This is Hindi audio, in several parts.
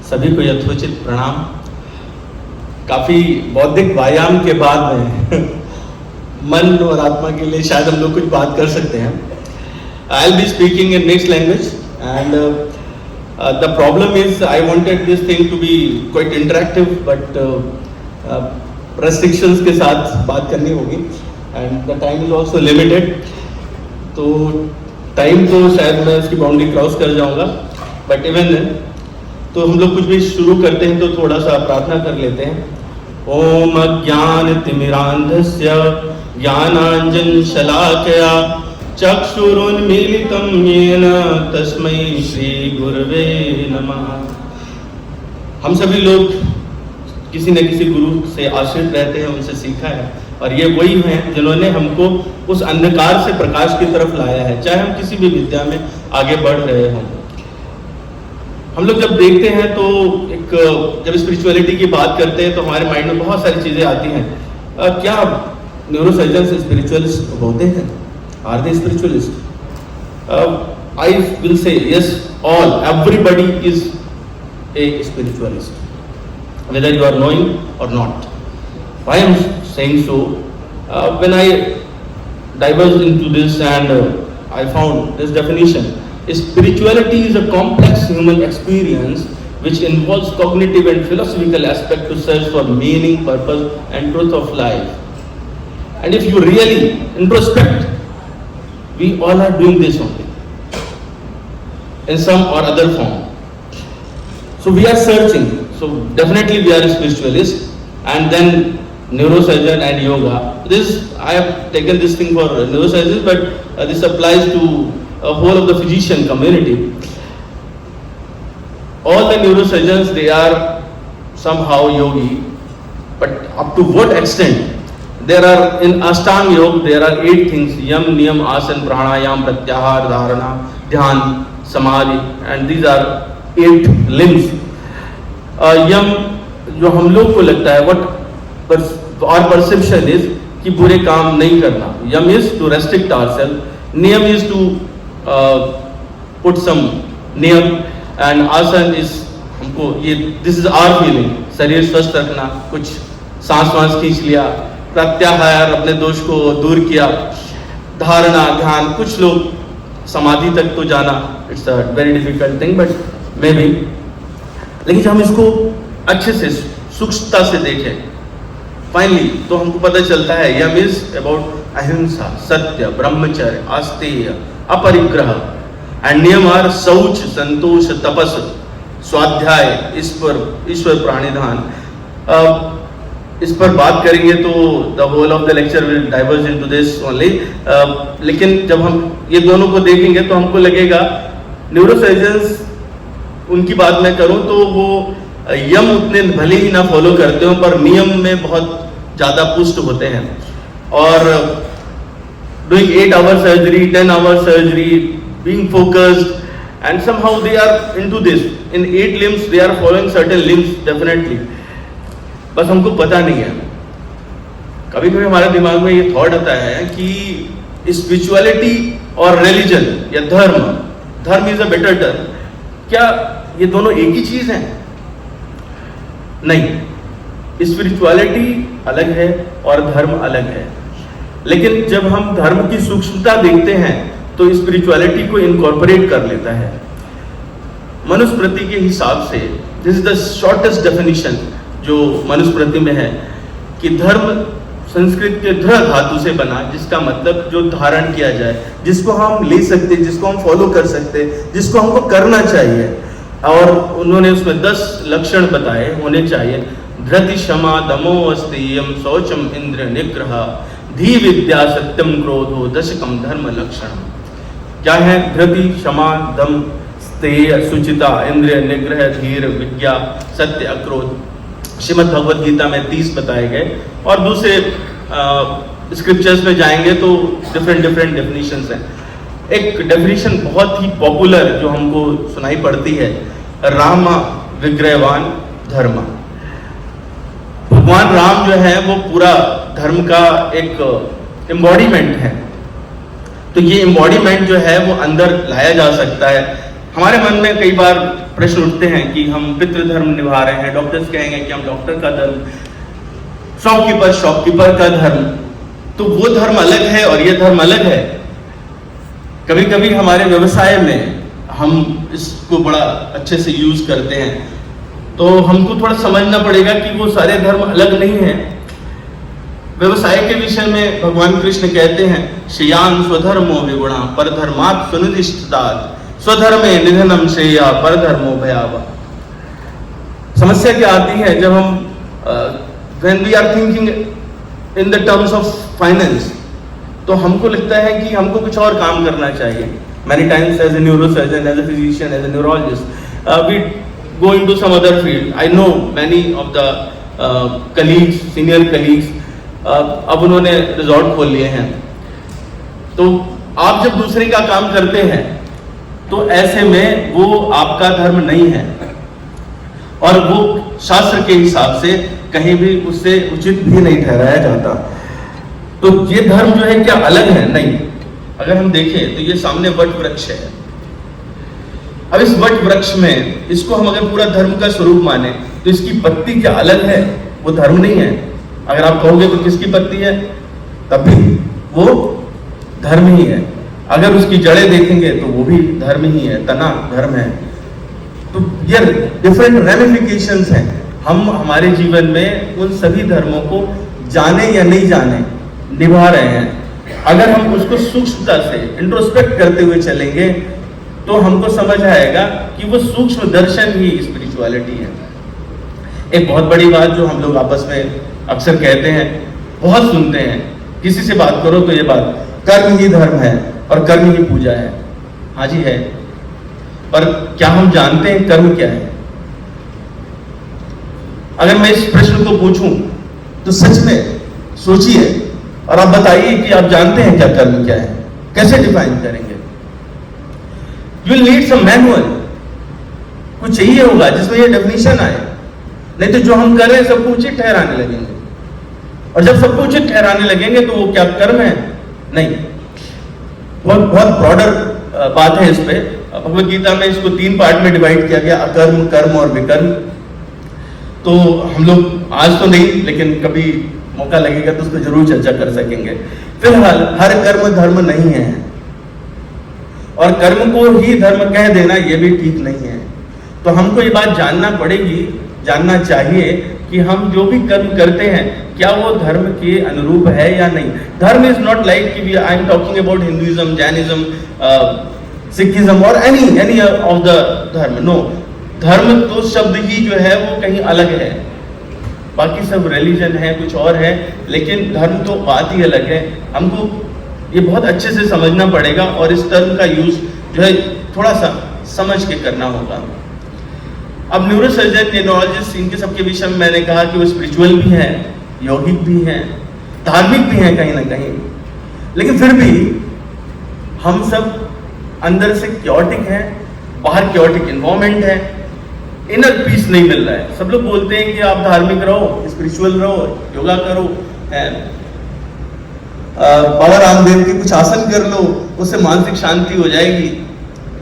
सभी को यथोचित प्रणाम। काफी बौद्धिक व्यायाम के बाद में मन और आत्मा के लिए शायद हम लोग कुछ बात कर सकते हैं। I will be speaking in mixed language and the problem is I wanted this thing to be quite interactive, but restrictions के साथ बात करनी होगी and the time is also limited. तो टाइम तो शायद मैं उसकी बाउंड्री क्रॉस कर जाऊंगा, बट इवन तो हम लोग कुछ भी शुरू करते हैं तो थोड़ा सा प्रार्थना कर लेते हैं। ओम अज्ञान तिमिरांधस्य ज्ञानांजन शलाकया चक्षुरुन्मीलितं येन तस्मै श्री गुरवे नमः। हम सभी लोग किसी न किसी गुरु से आश्रित रहते हैं, उनसे सीखा है, और ये वही हैं जिन्होंने हमको उस अंधकार से प्रकाश की तरफ लाया है, चाहे हम किसी भी विद्या में आगे बढ़ रहे हों। हम लोग जब देखते हैं तो जब स्पिरिचुअलिटी की बात करते हैं तो हमारे माइंड में बहुत सारी चीजें आती हैं। क्या न्यूरोसर्जन स्पिरिचुअलिस्ट होते हैं? Are they spiritualist? I will say yes, all, everybody is a spiritualist, whether you are knowing or not. Why I am saying so? When I diverged into this and I found this definition. Spirituality is a complex human experience which involves cognitive and philosophical aspect to search for meaning, purpose and truth of life. And if you really introspect, we all are doing this only in some or other form. So we are searching. So definitely we are a spiritualist, and then neurosurgeon and yoga. This I have taken this thing for neurosurgeons, but this applies to a whole of the physician community. All the neurosurgeons, they are somehow yogi, but up to what extent? There are in Ashtanga Yoga there are 8 things: yam, niyam, asan, pranayam, pratyahar, dharana, dhyan, samadhi, and these are 8 limbs. Yam जो हम लोग को लगता है, what our perception is कि बुरे काम नहीं करना. Yam is to restrict ourselves. Niyam is to put some niyam, and asan is हमको ये this is our feeling, शरीर स्वस्थ रखना, कुछ सांस वांस खींच लिया. प्रत्याहार, अपने दोष को दूर किया. धारणा, ध्यान, कुछ लोग समाधि तक तो जाना, it's a very difficult thing, but may be, लेकिन जब हम इसको अच्छे से सूक्ष्मता से देखें फाइनली तो हमको पता चलता है यम इज अबाउट अहिंसा, सत्य, ब्रह्मचर्य, आस्तेय, अपरिग्रह, एंड नियम आर शौच, संतोष, तपस, स्वाध्याय, ईश्वर प्राणिधान. इस पर बात करेंगे तो the whole of the lecture will diverge into this only. लेकिन जब हम ये दोनों को देखेंगे तो हमको लगेगा न्यूरोसर्जन्स, उनकी बात मैं करूं तो वो यम उतने भले ही ना फॉलो करते हो, पर नियम में बहुत ज़्यादा पुष्ट होते हैं. और doing 8 hour surgery, 10 hour surgery, being focused, and somehow they are into this. In 8 limbs they are following certain limbs definitely, बस हमको पता नहीं है. कभी कभी हमारे दिमाग में ये थॉट आता है कि स्पिरिचुअलिटी और रिलीजन या धर्म इज अ बेटर टर्म. क्या ये दोनों एक ही चीज है? नहीं, स्पिरिचुअलिटी अलग है और धर्म अलग है. लेकिन जब हम धर्म की सूक्ष्मता देखते हैं तो स्पिरिचुअलिटी को इनकॉर्पोरेट कर लेता है. मनुस्मृति के हिसाब से this is the shortest definition जो मनुस्मृति में है कि धर्म संस्कृत के ध्र धातु से बना, जिसका मतलब जो धारण किया जाए, जिसको हम ले सकते, जिसको हम फॉलो कर सकते, जिसको हमको करना चाहिए. और उन्होंने उसमें 10 लक्षण बताए होने चाहिए. धृति, क्षमा, दमो, अस्तेयम, शौचम, इंद्र निग्रह, धी विद्या, सत्यम, क्रोधो, दशकम धर्म लक्षण. क्या है? धृति, क्षमा, दम, स्तेय, सुचिता, इंद्रिय निग्रह, धीर, विद्या, सत्य, अक्रोध. श्रीमद् भगवद गीता में 30 बताए गए, और दूसरे स्क्रिप्चर्स में जाएंगे तो डिफरेंट डेफिनेशंस हैं. एक डेफिनेशन बहुत ही पॉपुलर जो हमको सुनाई पड़ती है, राम विग्रहवान धर्म. भगवान राम जो है वो पूरा धर्म का एक एम्बॉडीमेंट है. तो ये एम्बॉडीमेंट जो है वो अंदर लाया जा सकता है। हमारे मन में कई बार प्रश्न उठते हैं कि हम पितृधर्म निभा रहे हैं, डॉक्टर्स कहेंगे कि हम डॉक्टर का धर्म, शॉपकीपर का धर्म, तो वो धर्म अलग है और ये धर्म अलग है। कभी कभी हमारे व्यवसाय में हम इसको बड़ा अच्छे से यूज करते हैं, तो हमको थोड़ा समझना पड़ेगा कि वो सारे धर्म अलग नहीं हैं। व्यवसाय के विषय में भगवान कृष्ण कहते हैं, श्रेयान स्वधर्मो विगुणा परधर्मात् सुनिष्ठितात् स्वधर्मे निधनम श्रेया परधर्मो भयावह। समस्या क्या आती है जब हम when we are thinking in the terms of finance, तो हमको लगता है कि हमको कुछ और काम करना चाहिए। Many times as a neurosurgeon, as a physician, as a neurologist, we go into some other field. I know many of the colleagues, senior colleagues, अब उन्होंने रिजॉर्ट खोल लिए हैं। तो आप जब दूसरे का काम करते हैं तो ऐसे में वो आपका धर्म नहीं है और वो शास्त्र के हिसाब से कहीं भी उससे उचित भी नहीं ठहराया जाता। तो ये धर्म जो है क्या अलग है? नहीं। अगर हम देखें तो ये सामने वट वृक्ष है। अब इस वट वृक्ष में इसको हम अगर पूरा धर्म का स्वरूप माने तो इसकी पत्ती क्या अलग है? वो धर्म नहीं है। अगर आप कहोगे तो किसकी पत्ती है, तब भी वो धर्म ही है। अगर उसकी जड़ें देखेंगे तो वो भी धर्म ही है, तना धर्म है। तो ये डिफरेंट रेमिफिकेशंस हैं। हम हमारे जीवन में उन सभी धर्मों को जाने या नहीं जाने निभा रहे हैं। अगर हम उसको सूक्ष्मता से इंट्रोस्पेक्ट करते हुए चलेंगे तो हमको समझ आएगा कि वो सूक्ष्म दर्शन ही स्पिरिचुअलिटी है। एक बहुत बड़ी बात जो हम लोग आपस में अक्सर कहते हैं, बहुत सुनते हैं, किसी से बात करो तो ये बात, कर्म ही धर्म है और कर्म ही पूजा है। हाँ जी है, पर क्या हम जानते हैं कर्म क्या है? अगर मैं इस प्रश्न को पूछूं तो सच में सोचिए और आप बताइए कि आप जानते हैं क्या कर्म क्या है, कैसे डिफाइन करेंगे? You will need some manual, कुछ चाहिए होगा जिसमें ये डेफिनेशन आए, नहीं तो जो हम कर रहे हैं सबको उचित ठहराने लगेंगे। और जब सबको उचित ठहराने लगेंगे तो वो क्या कर्म है? नहीं। बहुत ब्रॉडर बात है इस पे। भगवद गीता में इसको 3 पार्ट में डिवाइड किया गया, अकर्म, कर्म और विकर्म। तो हम लोग आज तो नहीं, लेकिन कभी मौका लगेगा तो उसको जरूर चर्चा कर सकेंगे। फिलहाल हर कर्म धर्म नहीं है और कर्म को ही धर्म कह देना ये भी ठीक नहीं है। तो हमको ये बात जानना पड़ेगी, जानना चाहिए कि हम जो भी कर्म करते हैं क्या वो धर्म के अनुरूप है या नहीं। धर्म इज नॉट लाइक कि I am talking about Hinduism, Jainism, Sikhism और एनी ऑफ द धर्म। नो, धर्म तो शब्द ही जो है वो कहीं अलग है, बाकी सब रिलीजन है, कुछ और है, लेकिन धर्म तो बात ही अलग है। हमको ये बहुत अच्छे से समझना पड़ेगा और इस टर्म का यूज जो है थोड़ा सा समझ के करना होगा। अब न्यूरोसर्जन, न्यूरोलॉजिस्ट, इनके सबके विषय में मैंने कहा कि वो स्पिरिचुअल भी हैं, यौगिक भी हैं, धार्मिक भी हैं कहीं ना कहीं, लेकिन फिर भी हम सब अंदर से क्योटिक हैं, बाहर क्योटिक इन्वायरमेंट है, इनर पीस नहीं मिल रहा है। सब लोग बोलते हैं कि आप धार्मिक रहो, स्पिरिचुअल रहो, योगा करो, बाबा रामदेव के कुछ आसन कर लो, उससे मानसिक शांति हो जाएगी।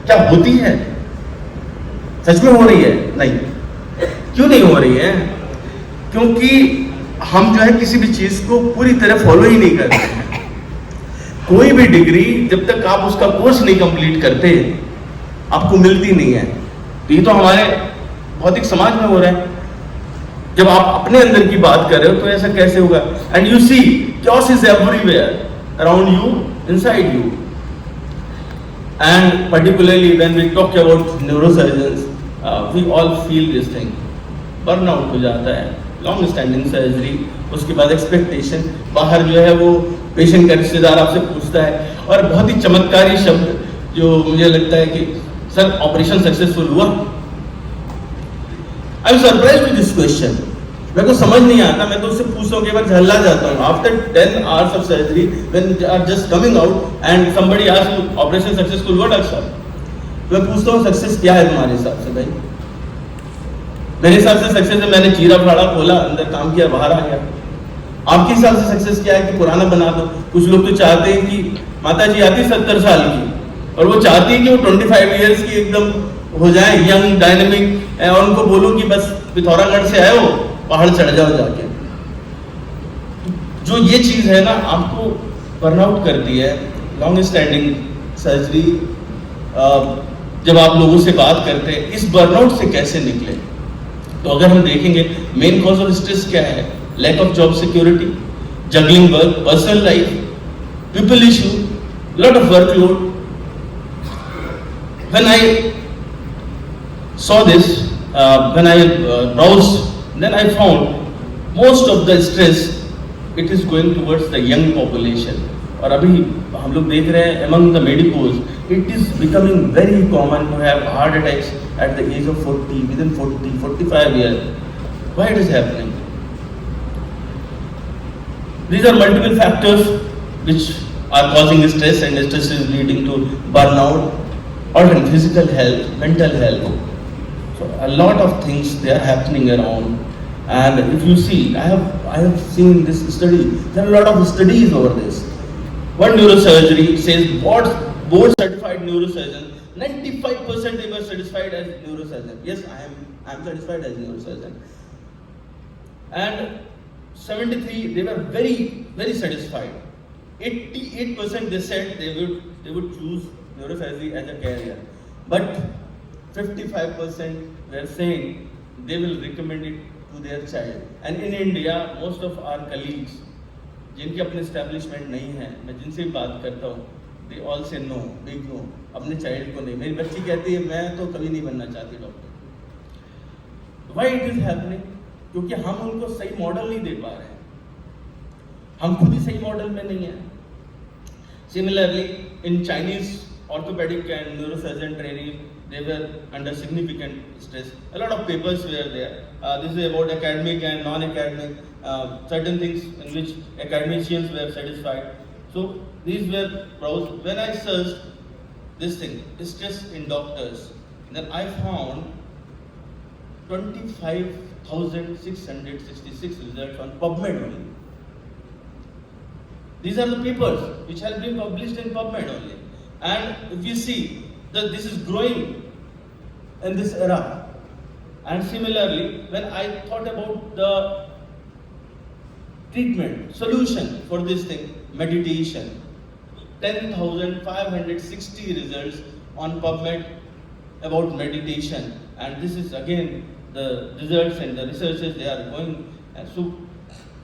क्या होती है? सच में हो रही है? नहीं। क्यों नहीं हो रही है? क्योंकि हम जो है किसी भी चीज को पूरी तरह फॉलो ही नहीं करते हैं। कोई भी डिग्री जब तक आप उसका कोर्स नहीं कंप्लीट करते आपको मिलती नहीं है। तो ये तो हमारे भौतिक समाज में हो रहा है। जब आप अपने अंदर की बात कर रहे हो तो ऐसा कैसे होगा? And you see chaos is everywhere around you, inside you. And particularly when we talk about neurosurgeons, we all feel this thing. Burnout हो जाता है, long standing surgery, उसके बाद expectation, बाहर जो है वो पेशेंट का रिश्तेदार आपसे पूछता है और बहुत ही चमत्कारी शब्द जो मुझे लगता है कि सर ऑपरेशन सक्सेसफुल हुआ। I am surprised with this question. मेरे को समझ नहीं आता, मैं तो उससे पूछता हूँ, कई बार झल्ला जाता हूँ। After 10 hours of surgery, when they are just coming out and somebody asks you, operation successful, what are sir? तो मैं पूछता हूँ सक्सेस क्या है तुम्हारे हिसाब से भाई? मेरे हिसाब से सक्सेस है मैंने चीरा फाड़ा, खोला, अंदर काम किया, बाहर आ गया। आपके हिसाब से सक्सेस क्या है कि पुराना बना दो? कुछ लोग तो चाहते हैं कि माता जी आती 70 साल की और वो चाहती है कि वो 25 इयर्स की एकदम हो जाए, यंग डायनेमिक, और उनको बोलूं कि बस पिथौरागढ़ से आए हो, पहाड़ चढ़ जाओ जाके। जो ये चीज है ना, आपको बर्नआउट करती है। लॉन्ग स्टैंडिंग सर्जरी, जब आप लोगों से बात करते हैं इस बर्नआउट से कैसे निकले, तो अगर हम देखेंगे मेन कॉज ऑफ स्ट्रेस क्या है? Lack of job security, juggling work, personal life, people issue, lot of workload. When I saw this, when I browsed, then I found most of the stress it is going towards the young population. और अभी हम लोग देख रहे हैं among the medicos, it is becoming very common to have heart attacks at the age of 40, within 40, 45 years. Why it is happening? These are multiple factors which are causing stress, and stress is leading to burnout, or physical health, mental health. So a lot of things they are happening around. And if you see, I have seen this study. There are a lot of studies over this. One neurosurgery says board certified neurosurgeon, 95% they were satisfied as neurosurgeon. Yes, I am satisfied as neurosurgeon. And 73 they were very very satisfied. 88% they said they would choose neurosurgery as a career, but 55% were saying they will recommend it to their child. And in India, most of our colleagues जिनके अपने एस्टेब्लिशमेंट नहीं है, मैं जिनसे भी बात करता हूँ, they all say no, big no, अपने चाइल्ड को नहीं। मेरी बच्ची कहती है मैं तो कभी नहीं बनना चाहती doctor. Why it is happening? क्योंकि हम उनको सही मॉडल नहीं दे पा रहे हैं, हम खुद ही सही मॉडल में नहीं है। Similarly, in Chinese orthopedic and neurosurgeon training, they were under significant stress. A lot of papers were there. This is about academic and non-academic, certain things in which academicians were satisfied. So these were browsed. When I searched this thing, stress in doctors, then I found 25,666 results on PubMed only. These are the papers which have been published in PubMed only. And if you see that this is growing in this era. And similarly, when I thought about the treatment, solution for this thing, meditation, 10,560 results on PubMed about meditation. And this is again the results and the researches they are going. And so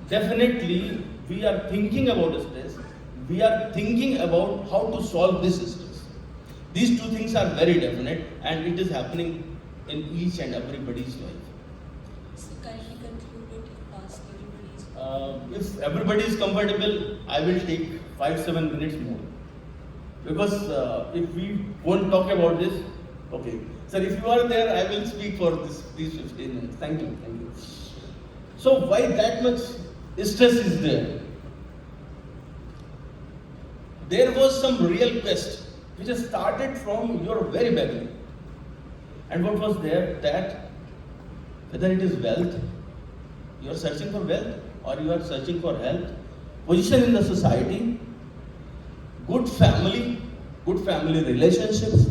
definitely we are thinking about stress. We are thinking about how to solve this stress. These two things are very definite, and it is happening in each and everybody's life. So kindly conclude it fast, everybody's. If everybody is comfortable, I will take 5-7 minutes more. Because if we won't talk about this, okay. Sir, if you are there, I will speak for these 15 minutes. Thank you. So why that much stress is there? There was some real quest which has started from your very beginning. And what was there? That whether it is wealth, you are searching for wealth, or you are searching for health, position in the society, good family relationships,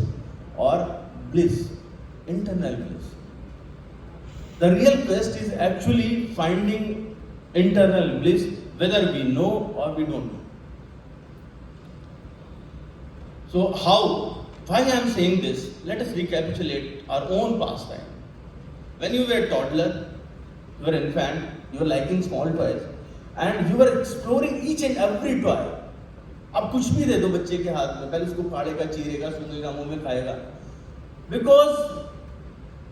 or bliss, internal bliss. The real quest is actually finding internal bliss, whether we know or we don't know. So why I am saying this? Let us recapitulate our own pastime. When you were a toddler, you were an infant, you were liking small toys, and you were exploring each and every toy. अब कुछ भी दे दो बच्चे के हाथ में, पहले उसको फाड़ेगा, चीरेगा, सूंघेगा, मुंह में खाएगा. Because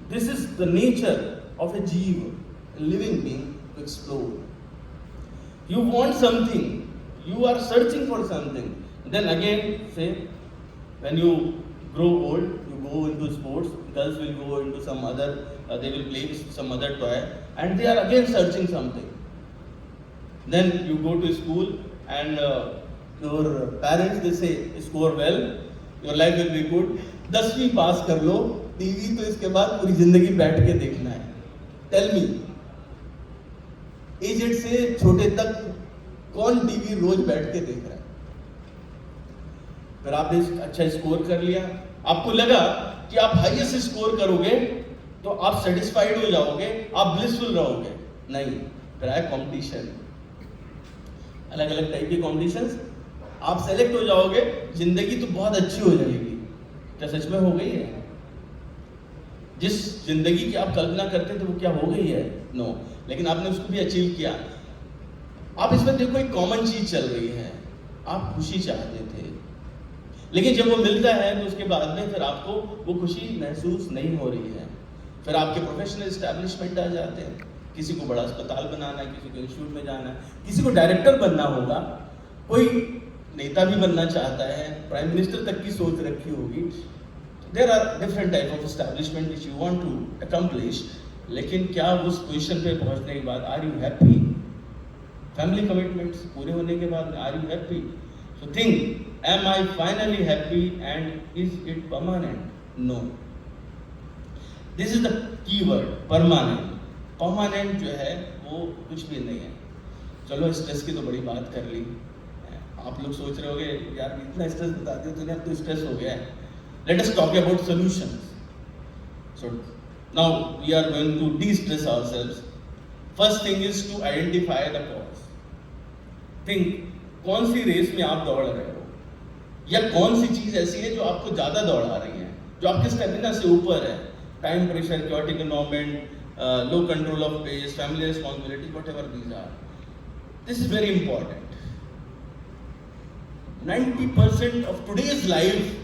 this is the nature of a jeeva, a living being, to explore. You want something, you are searching for something. Then again, say, when you grow old, you go into sports, girls will go into some other, they will play with some other toy, and they are again searching something. Then you go to school, and your parents, they say, score well, your life will be good. 10वीं पास कर लो, टीवी तो इसके बाद पूरी जिंदगी बैठ के देखना है. Tell me, एजेड से छोटे तक कौन टीवी रोज बैठ के देख रहा है? फिर आपने अच्छा स्कोर कर लिया, आपको लगा कि आप हाईएस्ट स्कोर करोगे तो आप सेटिस्फाइड हो जाओगे, आप ब्लिसफुल रहोगे। नहीं, फिर आया कंपटीशन, अलग अलग टाइप की कॉम्पिटिशन्स, आप सेलेक्ट हो जाओगे, जिंदगी तो बहुत अच्छी हो जाएगी। क्या सच में हो गई है? जिस जिंदगी की आप कल्पना करते थे वो क्या हो गई है? नो। लेकिन आपने उसको भी अचीव किया। आप इसमें देखो एक कॉमन चीज चल रही है, आप खुशी चाहते थे, लेकिन जब वो मिलता है तो उसके बाद में फिर आपको वो खुशी महसूस नहीं हो रही है। फिर आपके प्रोफेशनल एस्टैब्लिशमेंट आ जाते हैं, किसी को बड़ा अस्पताल बनाना है, किसी को इंस्टीट्यूट में जाना है, किसी को डायरेक्टर बनना होगा, कोई नेता भी बनना चाहता है, प्राइम मिनिस्टर तक की सोच रखी होगी। There are different type of establishment which you want to accomplish, लेकिन क्या उस पोजीशन पे पहुंचने के बाद are you happy? Family commitments पूरे होने के बाद are you happy? So think, am I finally happy and is it permanent? No. This is the key word, permanent. Permanent जो है वो कुछ भी नहीं है। चलो स्ट्रेस की तो बड़ी बात कर ली, आप लोग सोच रहे होंगे यार इतना स्ट्रेस बता दिया तूने, अब तो स्ट्रेस हो गया है। Let us talk about solutions. So now we are going to de-stress ourselves. First thing is to identify the cause. Think, कौन सी रेस में आप दौड़ रहे हो, या कौन सी चीज ऐसी है जो आपको ज्यादा दौड़ा रही है, जो आपके स्टेमिना से ऊपर है? Time pressure, chaotic environment, low control of pace, family responsibilities, whatever these are. This is very important. 90% of today's life,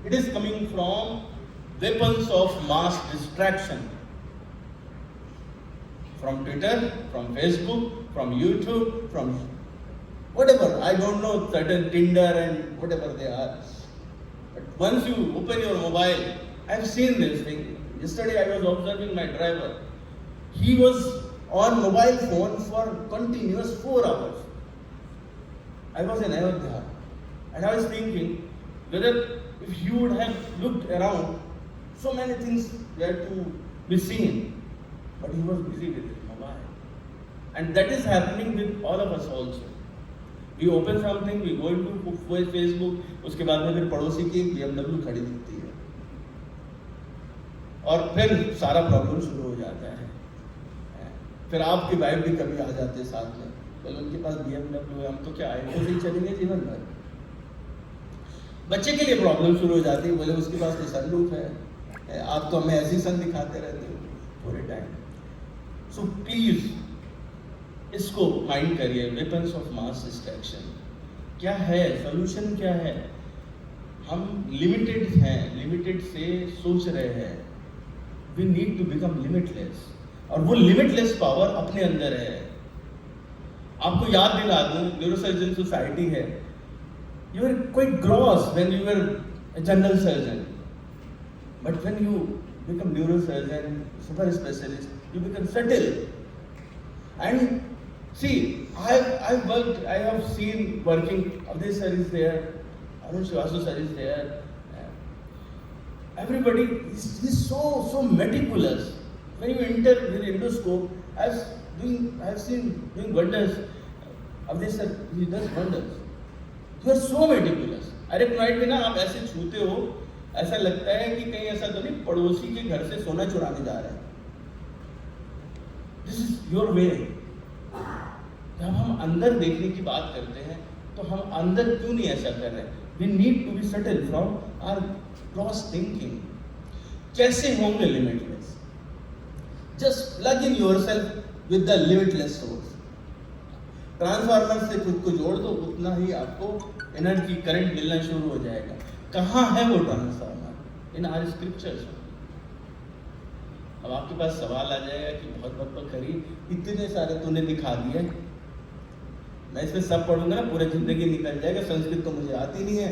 it is coming from weapons of mass distraction. From Twitter, from Facebook, from YouTube, from whatever, I don't know, certain Tinder and whatever they are. But once you open your mobile, I've seen this thing. Yesterday I was observing my driver. He was on mobile phone for continuous 4 hours. I was in Ayodhya and I was thinking whether if you would have looked around, so many things were to be seen, but he was busy with his mobile. And that is happening with all of us also. We open something, we go into Facebook, उसके बाद में फिर पड़ोसी की BMW खड़ी दिखती है और फिर सारा प्रॉब्लम शुरू हो जाता है। फिर आपकी वाइफ भी कभी आ जाते हैं साथ में, बोले उनके पास BMW है, हम तो क्या आए तो चलेंगे जीवन भर। बच्चे के लिए प्रॉब्लम शुरू हो जाती है, बोले उसके पास तो सनरूफ है, आप तो हमें ऐसी सन दिखाते रहते हो पूरे टाइम। सो प्लीज इसको माइंड करिए, वेपन्स ऑफ मास डिस्ट्रैक्शन क्या है, सॉल्यूशन क्या है? हम लिमिटेड हैं, लिमिटेड से सोच रहे हैं। We need to become limitless, और वो लिमिटलेस पावर अपने अंदर है। आपको याद दिला दूं, न्यूरोसर्जन सोसाइटी है, you are quite gross when you are a general surgeon, but when you become neurosurgeon, super specialist, you become subtle. And see, I've worked, I have seen working, Avdesh sir is there, Arun Shivasu sir is there, everybody is so meticulous. When you enter with endoscope, I've seen doing wonders. Avdesh sir, he does wonders. You are so meticulous. Arachnoid में ना आप ऐसे छूते हो, ऐसा लगता है कि कहीं ऐसा तो नहीं पड़ोसी के घर से सोना चुराने जा रहे हैं। This is your way. जब हम अंदर देखने की बात करते हैं तो हम अंदर क्यों नहीं ऐसा कर रहे? We need to be settled from our gross thinking. कैसे होंगे limitless? Just plug in yourself with the limitless source. Transformer से खुद को जोड़ दो, उतना ही आपको एनर्जी करंट मिलना शुरू हो जाएगा। कहाँ है वो ट्रांसफार्मर? In our scriptures. अब आपके पास सवाल आ जाएगा कि बहुत बकबक करी, इतने सारे तूने दिखा दिए, मैं इसमें सब पढ़ूंगा ना पूरी जिंदगी निकल जाएगा, संस्कृत तो मुझे आती नहीं है,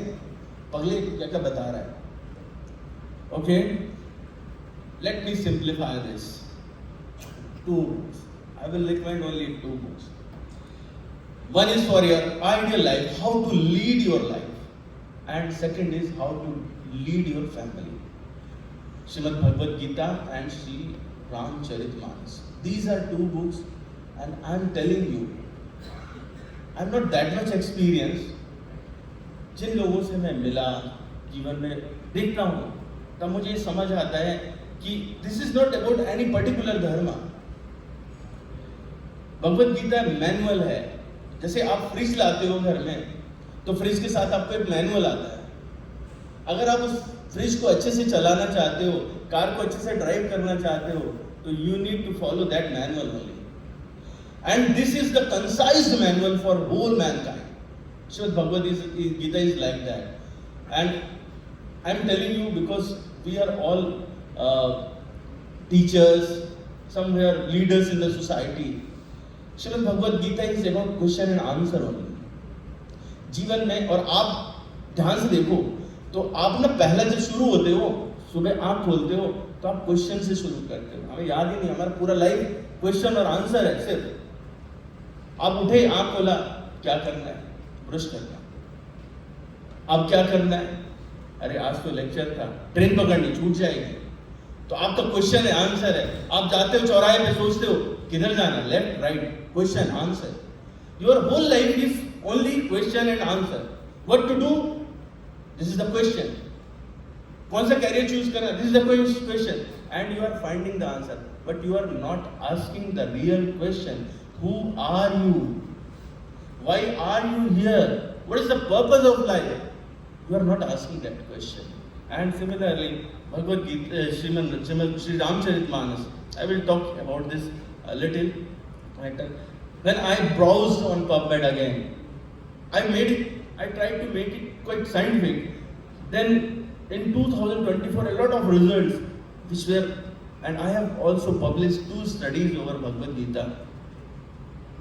पगले क्या क्या बता रहा है। Okay, let me simplify this. 2 books. I will recommend only 2 books. One is for your ideal life, how to lead your life, and second is how to lead your family. Srimad Bhagavad Gita and Sri Ramcharitmanas. These are 2 books, and I am telling you, I am not that much experienced, जिन लोगों से मैं मिला, जीवन में देखता हूँ, तब मुझे ये समझ आता है कि this is not about any particular धर्म। भगवत गीता मैनुअल है। जैसे आप फ्रिज लाते हो घर में, तो फ्रिज के साथ आपको एक मैनुअल आता है। अगर आप उस फ्रिज को अच्छे से चलाना चाहते हो, कार को अच्छे से ड्राइव करना चाहते हो, तो you need to follow that manual only. And this is the concised manual for whole mankind. Srimad Bhagavad Gita is like that. And I am telling you because we are all teachers, somewhere leaders in the society. Srimad Bhagavad Gita is about question and answer only. जीवन में, और आप ध्यान से देखो तो आप ना पहला जब शुरू होते हो, सुबह आँख खोलते हो तो आप क्वेश्चन से शुरू करते हो। हमें याद ही नहीं, हमारा पूरा लाइफ क्वेश्चन और आंसर है। सिर्फ आप उठे, आँख खोला, क्या करना है? ब्रश करना। अब क्या करना है? अरे आज तो लेक्चर था, ट्रेन पकड़नी, छूट जाएगी। तो आपका क्वेश्चन है, आंसर है। आप जाते हो चौराहे पे, सोचते हो किधर जाना, left right, question answer. Your whole life is only question and answer. What to do, this is the question. कौन सा कैरियर चूज करना, this is the question, and you are finding the answer, but you are not asking the real question, who are you? Why are you here? What is the purpose of life? You are not asking that question. And similarly, Bhagavad Gita, Sri Ramcharitmanas, I will talk about this a little later. When I browsed on PubMed again, I tried to make it quite scientific. Then in 2024, a lot of results which were, and I have also published 2 studies over Bhagavad Gita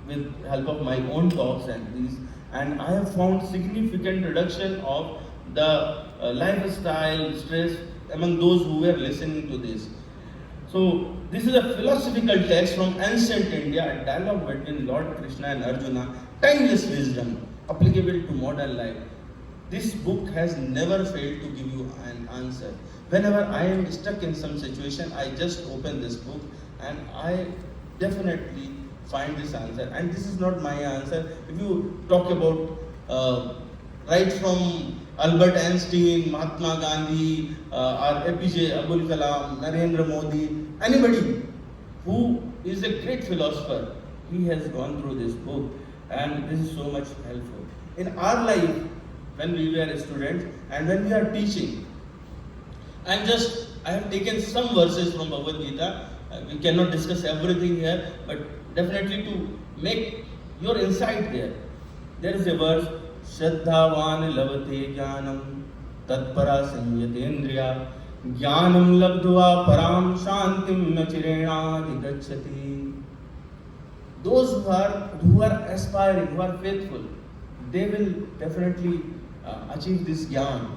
with help of my own talks and these, and I have found significant reduction of the lifestyle stress among those who were listening to this. So this is a philosophical text from ancient India, a dialogue between Lord Krishna and Arjuna, timeless wisdom applicable to modern life. This book has never failed to give you an answer. Whenever I am stuck in some situation, I just open this book and I definitely find this answer. And this is not my answer. If you talk about right from Albert Einstein, Mahatma Gandhi, or APJ Abdul Kalam, Narendra Modi, anybody who is a great philosopher, he has gone through this book, and this is so much helpful. In our life, when we were students and when we are teaching, I have taken some verses from Bhagavad Gita. We cannot discuss everything here, but definitely to make your insight there. There is a verse, Shraddhavan lavate jnanam tatpara samyatendriya jnanam labdhva param shantim nachirenadi gacchati. Those who are aspiring, who are faithful, they will definitely achieve this jnana.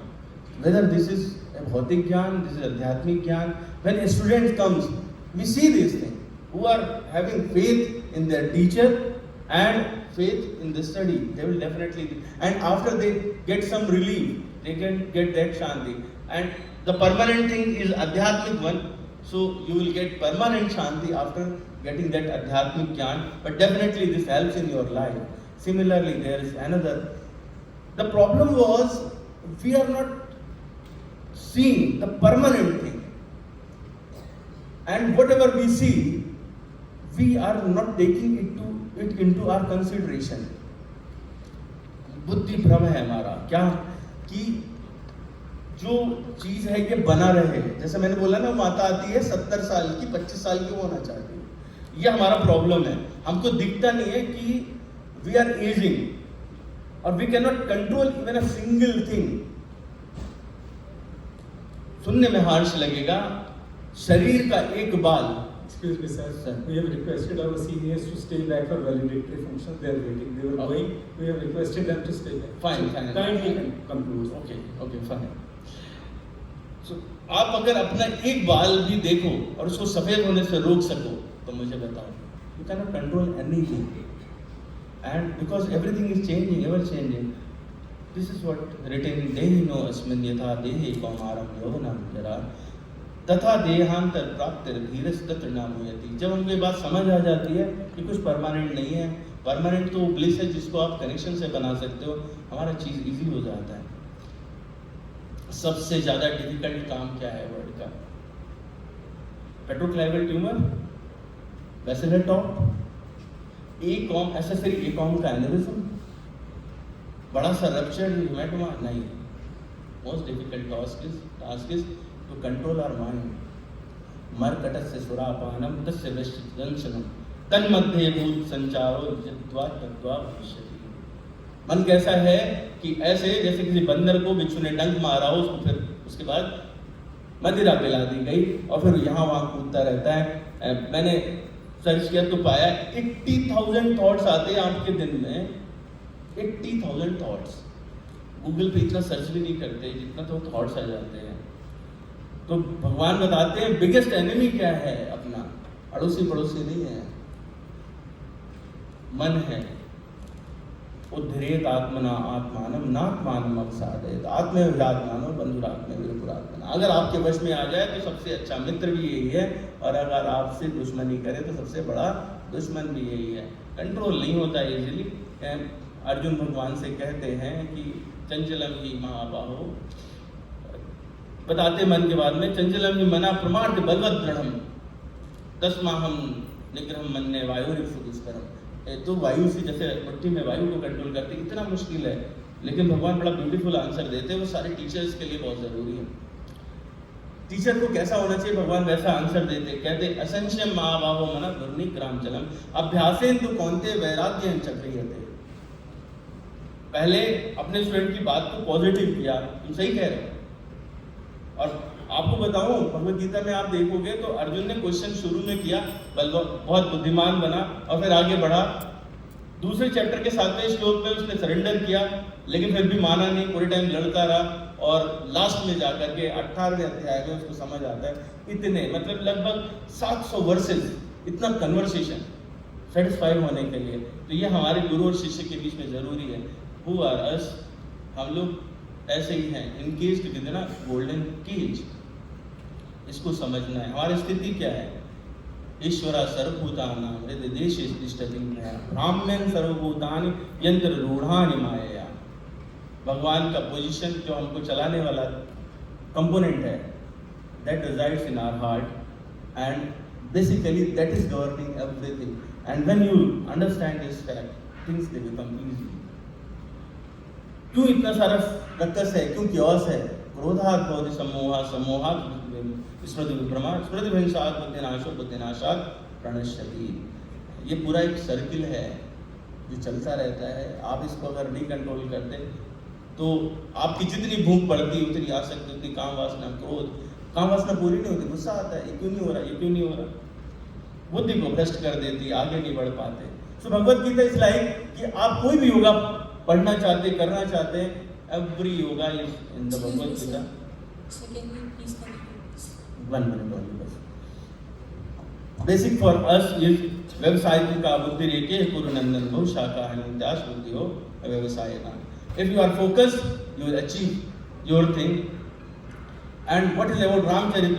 Whether this is a bhautik jnana, this is adhyatmic jnana. When a student comes, we see these things, who are having faith in their teacher and faith in the study. They will definitely, and after they get some relief, they can get that shanti. And the permanent thing is adhyatmic one, so you will get permanent shanti after getting that adhyatmic jnana. But definitely this helps in your life. Similarly, there is another. The problem was we are not seeing the permanent thing. And whatever we see, we are not taking it into our consideration. बुद्धि भ्रम है हमारा, क्या कि जो चीज है ये बना रहे। जैसे मैंने बोला ना, माता आती है 70 साल की, 25 साल की होना चाहती है। ये हमारा प्रॉब्लम है। हमको दिखता नहीं है कि वी आर एजिंग और we can not control even a single thing. सुनने में हार्श लगेगा, शरीर का एक बाल। Excuse me, sir. We have requested our seniors to stay back for valedictory function. They are waiting. They were going. We have requested them to stay back. Fine. Kindly conclude. Okay, fine. So, आप अगर अपना एक बाल भी देखो और उसको सफेद होने से रोक सको, तो मुझे बताओ. You cannot control anything. And because everything is changing, ever changing. This is what written in Dehino Asmin Yatha Dehe Kaumaram Yovanam Jara. तथा देहांतर प्राप्त धीरज तत्र नाम होती। जब हमको ये बात समझ आ जाती है कि कुछ परमानेंट नहीं है, परमानेंट तो ब्लिस है जिसको आप कनेक्शन से बना सकते हो, हमारा चीज इजी हो जाता है। सबसे ज्यादा डिफिकल्ट काम क्या है वर्ड का? Petroclival tumour, basilar top, acom accessory acom का एनेरिज्म, बड़ा सा रप्चर हेमाटोमा नहीं। Most difficult task is to control our mind. मर्कटस्य सुरापानम तस्य वैश्यदंशनम तन्मध्ये भूत संचारो यद्वा तद्वा भविष्यति। मन कैसा है कि ऐसे जैसे किसी बंदर को बिच्छू ने डंक मारा हो, उसको फिर उसके बाद मदिरा पिला दी गई और फिर यहाँ वहाँ कूदता रहता है। मैंने सर्च किया तो पाया 80,000 थॉट्स आते हैं आपके दिन में, 80,000 थॉट्स। गूगल पे इतना सर्च भी नहीं करते जितना तो थॉट्स आ जाते हैं। तो भगवान बताते हैं बिगेस्ट एनिमी क्या है अपना, अड़ोसी पड़ोसी नहीं है, मन है। उद्धरेत आत्मना आत्मानम नात्मानम अवसादेत। आत्मविरात्मानो बंधुरात्मे विरपुरात्मना। अगर आपके वश में आ जाए तो सबसे अच्छा मित्र भी यही है, और अगर आपसे दुश्मनी करे तो सबसे बड़ा दुश्मन भी यही है। कंट्रोल नहीं होता इजीली। अर्जुन भगवान से कहते हैं कि चंचलम ही महाबाहो, बताते मन के बाद में, चंचलम ही मना प्रमाण बलवत दृढ़म तस्माहम निग्रहम मन्ने वायुरिव दुष्करम। तो वायु से जैसे मिट्टी में वायु को कंट्रोल करते इतना मुश्किल है, लेकिन भगवान बड़ा ब्यूटीफुल आंसर देते हैं। वो सारे टीचर्स के लिए बहुत जरूरी है। टीचर को कैसा होना चाहिए, भगवान वैसा आंसर देते। कहते असंशयम महाबाहो मना दुर्निग्रामचलम अभ्यासेन तु कौन्ते वैराग्येन चक्रियते। पहले अपने स्टूडेंट की बात को पॉजिटिव किया, तुम सही कह रहे हो। और आपको बताऊं, भगवद गीता में आप देखोगे तो अर्जुन ने क्वेश्चन शुरू में किया, बहुत बुद्धिमान बना और फिर आगे बढ़ा। दूसरे चैप्टर के 7वें श्लोक में उसने सरेंडर किया, लेकिन फिर भी माना नहीं, पूरे टाइम लड़ता रहा। और लास्ट में जाकर के 18वें अध्याय में उसको समझ आता है। इतने मतलब लगभग 700 वर्सेस, इतना कन्वर्सेशन सेटिस्फाई होने के लिए। तो ये हमारे गुरु और शिष्य के बीच में जरूरी है। हु आर अस, हम लोग ऐसे ही हैं, encaged within a golden cage. इसको समझना है हमारी स्थिति क्या है। ईश्वरा सर्वभूतानां हृदयदेशे तिष्ठति ब्राह्मण सर्वभूतानि यंत्र रूढ़ानि मायया। भगवान का पोजीशन जो हमको चलाने वाला कंपोनेंट है, that resides in our heart and basically that is governing everything. And when you understand this fact, things they become easy. क्यों इतना सारा रक्कस है, क्यों क्योस है? क्रोधात् भवति सम्मोहः, सम्मोहात् स्मृति विभ्रमा, स्मृति भ्रंशात् बुद्धिनाशो, बुद्धिनाशात् प्रणश्यति। ये पूरा एक सर्किल है जो चलता रहता है। आप इसको अगर नहीं कंट्रोल करते तो आपकी जितनी भूख बढ़ती उतनी आसक्ति, उतनी काम वासना, क्रोध, काम वासना पूरी नहीं होती, गुस्सा आता है, ये क्यों नहीं हो रहा, ये क्यों नहीं हो रहा, बुद्धि को भ्रष्ट कर देती, आगे नहीं बढ़ पाते। तो भगवत गीता इस लाइक कि आप कोई भी योगा पढ़ना चाहते, करना चाहते हैं, every yoga is in the Bhagavad Gita. One minute only बस। Basic for us is व्यवसाय का बुद्धि रेखे कुरु नंदन भव शाखा हनित्याश बुद्धि हो व्यवसाय ना। If you are focused, you will achieve your thing. And what is about Ramcharit